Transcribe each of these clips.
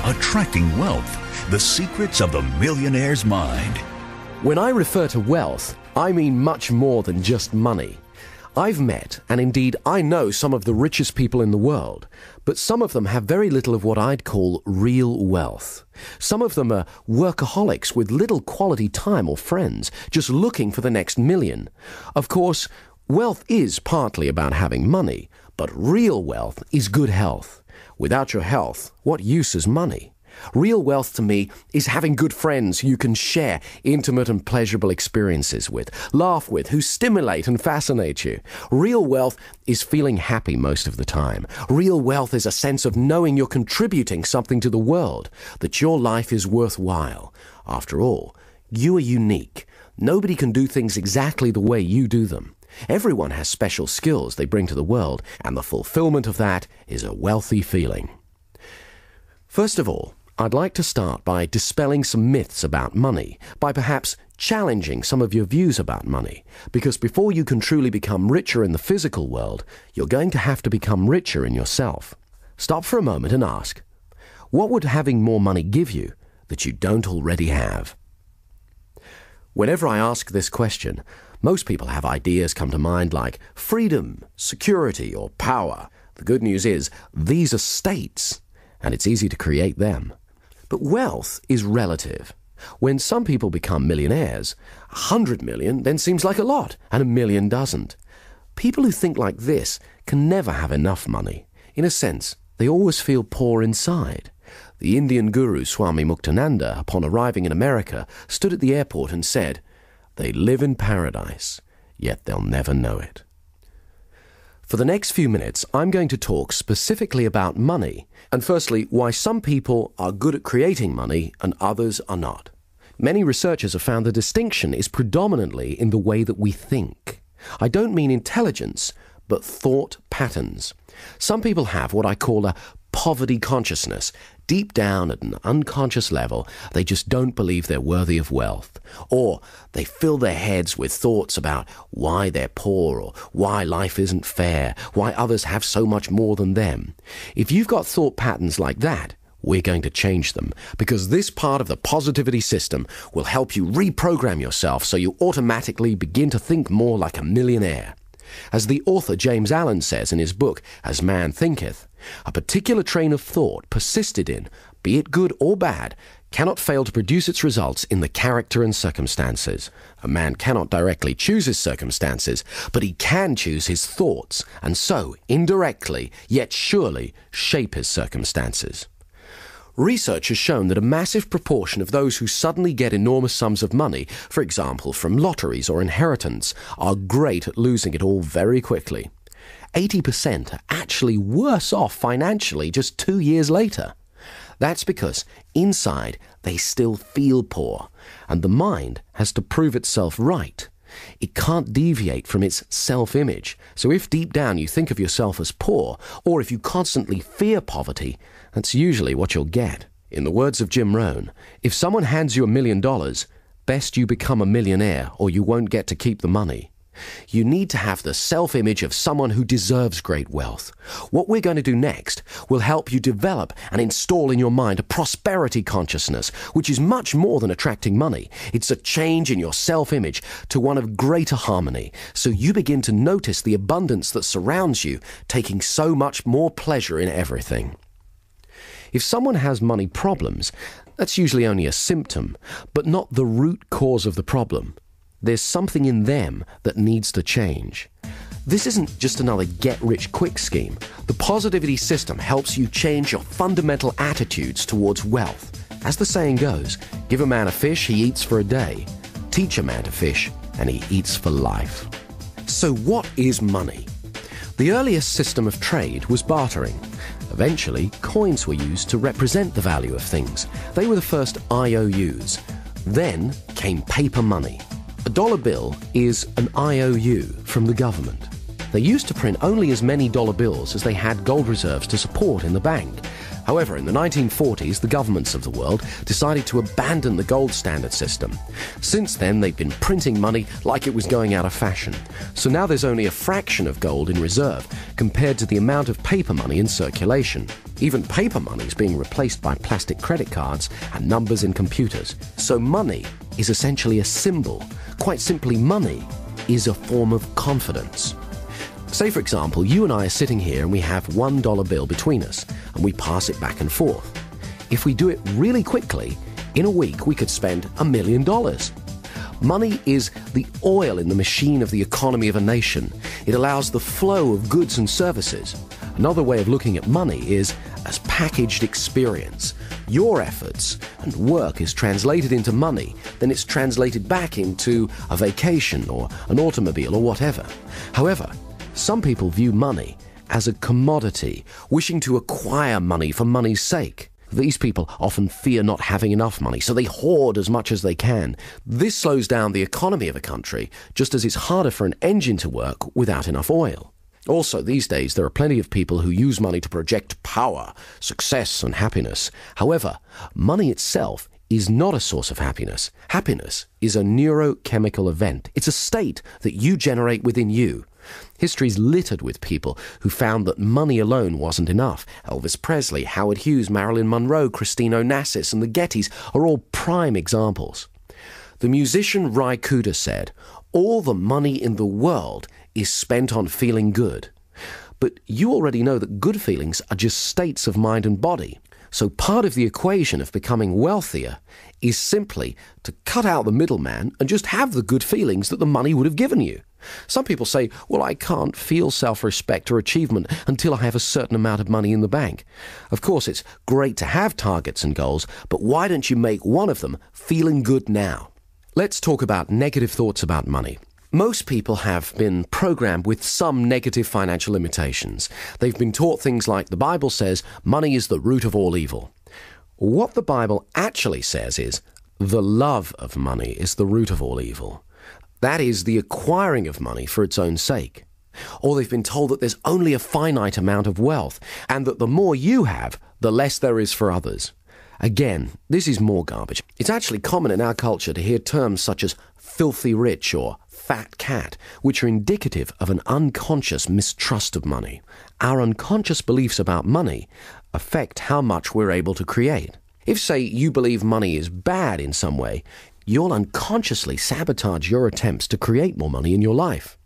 attracting wealth, the secrets of the millionaire's mind. When I refer to wealth, I mean much more than just money. I've met, and indeed I know, some of the richest people in the world, but some of them have very little of what I'd call real wealth. Some of them are workaholics with little quality time or friends, just looking for the next million. Of course, wealth is partly about having money, but real wealth is good health. Without your health, what use is money? Real wealth to me is having good friends you can share intimate and pleasurable experiences with, laugh with, who stimulate and fascinate you. Real wealth is feeling happy most of the time. Real wealth is a sense of knowing you're contributing something to the world, that your life is worthwhile. After all, you are unique. Nobody can do things exactly the way you do them. Everyone has special skills they bring to the world, and the fulfillment of that is a wealthy feeling. First of all, I'd like to start by dispelling some myths about money, by perhaps challenging some of your views about money, because before you can truly become richer in the physical world, you're going to have to become richer in yourself. Stop for a moment and ask, what would having more money give you that you don't already have? Whenever I ask this question, most people have ideas come to mind like freedom, security, or power. The good news is, these are states, and it's easy to create them. But wealth is relative. When some people become millionaires, 100 million then seems like a lot, and 1 million doesn't. People who think like this can never have enough money. In a sense, they always feel poor inside. The Indian guru Swami Muktananda, upon arriving in America, stood at the airport and said, "They live in paradise, yet they'll never know it." For the next few minutes, I'm going to talk specifically about money, and firstly, why some people are good at creating money and others are not. Many researchers have found the distinction is predominantly in the way that we think. I don't mean intelligence, but thought patterns. Some people have what I call a poverty consciousness. Deep down at an unconscious level, they just don't believe they're worthy of wealth. Or they fill their heads with thoughts about why they're poor, or why life isn't fair, why others have so much more than them. If you've got thought patterns like that, we're going to change them, because this part of the positivity system will help you reprogram yourself so you automatically begin to think more like a millionaire. As the author James Allen says in his book, As Man Thinketh, a particular train of thought persisted in, be it good or bad, cannot fail to produce its results in the character and circumstances. A man cannot directly choose his circumstances, but he can choose his thoughts, and so, indirectly, yet surely, shape his circumstances. Research has shown that a massive proportion of those who suddenly get enormous sums of money, for example from lotteries or inheritance, are great at losing it all very quickly. 80% are actually worse off financially just 2 years later. That's because inside they still feel poor, and the mind has to prove itself right. It can't deviate from its self-image. So if deep down you think of yourself as poor, or if you constantly fear poverty, that's usually what you'll get. In the words of Jim Rohn, if someone hands you $1 million, best you become a millionaire or you won't get to keep the money. You need to have the self-image of someone who deserves great wealth. What we're going to do next will help you develop and install in your mind a prosperity consciousness, which is much more than attracting money. It's a change in your self-image to one of greater harmony, so you begin to notice the abundance that surrounds you, taking so much more pleasure in everything. If someone has money problems, that's usually only a symptom, but not the root cause of the problem. There's something in them that needs to change. This isn't just another get-rich-quick scheme. The positivity system helps you change your fundamental attitudes towards wealth. As the saying goes, give a man a fish, he eats for a day. Teach a man to fish, and he eats for life. So what is money? The earliest system of trade was bartering. Eventually, coins were used to represent the value of things. They were the first IOUs. Then came paper money. A dollar bill is an IOU from the government. They used to print only as many dollar bills as they had gold reserves to support in the bank. However, in the 1940s, the governments of the world decided to abandon the gold standard system. Since then, they've been printing money like it was going out of fashion. So now there's only a fraction of gold in reserve compared to the amount of paper money in circulation. Even paper money is being replaced by plastic credit cards and numbers in computers. So money is essentially a symbol. Quite simply, money is a form of confidence. Say, for example, you and I are sitting here and we have $1 bill between us, and we pass it back and forth. If we do it really quickly, in a week we could spend $1 million. Money is the oil in the machine of the economy of a nation. It allows the flow of goods and services. Another way of looking at money is as packaged experience. Your efforts and work is translated into money, then it's translated back into a vacation or an automobile or whatever. However, some people view money as a commodity, wishing to acquire money for money's sake. These people often fear not having enough money, so they hoard as much as they can. This slows down the economy of a country, just as it's harder for an engine to work without enough oil. Also, these days, there are plenty of people who use money to project power, success, and happiness. However, money itself is not a source of happiness. Happiness is a neurochemical event. It's a state that you generate within you. History is littered with people who found that money alone wasn't enough. Elvis Presley, Howard Hughes, Marilyn Monroe, Christine Onassis, and the Gettys are all prime examples. The musician Ry Cooder said, "All the money in the world is spent on feeling good." But you already know that good feelings are just states of mind and body. So part of the equation of becoming wealthier is simply to cut out the middleman and just have the good feelings that the money would have given you. Some people say, well, I can't feel self-respect or achievement until I have a certain amount of money in the bank. Of course, it's great to have targets and goals, but why don't you make one of them feeling good now? Let's talk about negative thoughts about money. Most people have been programmed with some negative financial limitations. They've been taught things like the Bible says money is the root of all evil. What the Bible actually says is the love of money is the root of all evil. That is the acquiring of money for its own sake. Or they've been told that there's only a finite amount of wealth and that the more you have, the less there is for others. Again, this is more garbage. It's actually common in our culture to hear terms such as filthy rich or fat cat, which are indicative of an unconscious mistrust of money. Our unconscious beliefs about money affect how much we're able to create. If, say, you believe money is bad in some way, you'll unconsciously sabotage your attempts to create more money in your life.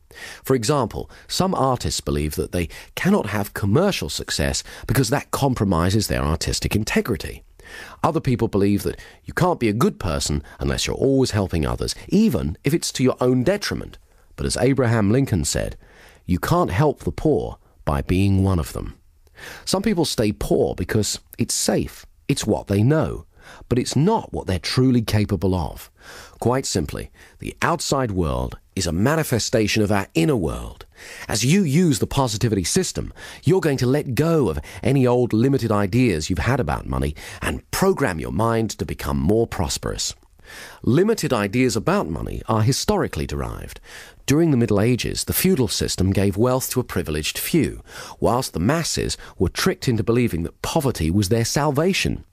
For example, some artists believe that they cannot have commercial success because that compromises their artistic integrity. Other people believe that you can't be a good person unless you're always helping others, even if it's to your own detriment. But as Abraham Lincoln said, you can't help the poor by being one of them. Some people stay poor because it's safe, it's what they know, but it's not what they're truly capable of. Quite simply, the outside world is a manifestation of our inner world. As you use the positivity system, you're going to let go of any old limited ideas you've had about money and program your mind to become more prosperous. Limited ideas about money are historically derived. During the Middle Ages, the feudal system gave wealth to a privileged few, whilst the masses were tricked into believing that poverty was their salvation.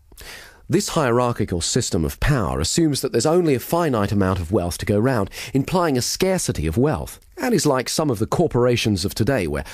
This hierarchical system of power assumes that there's only a finite amount of wealth to go round, implying a scarcity of wealth, and is like some of the corporations of today where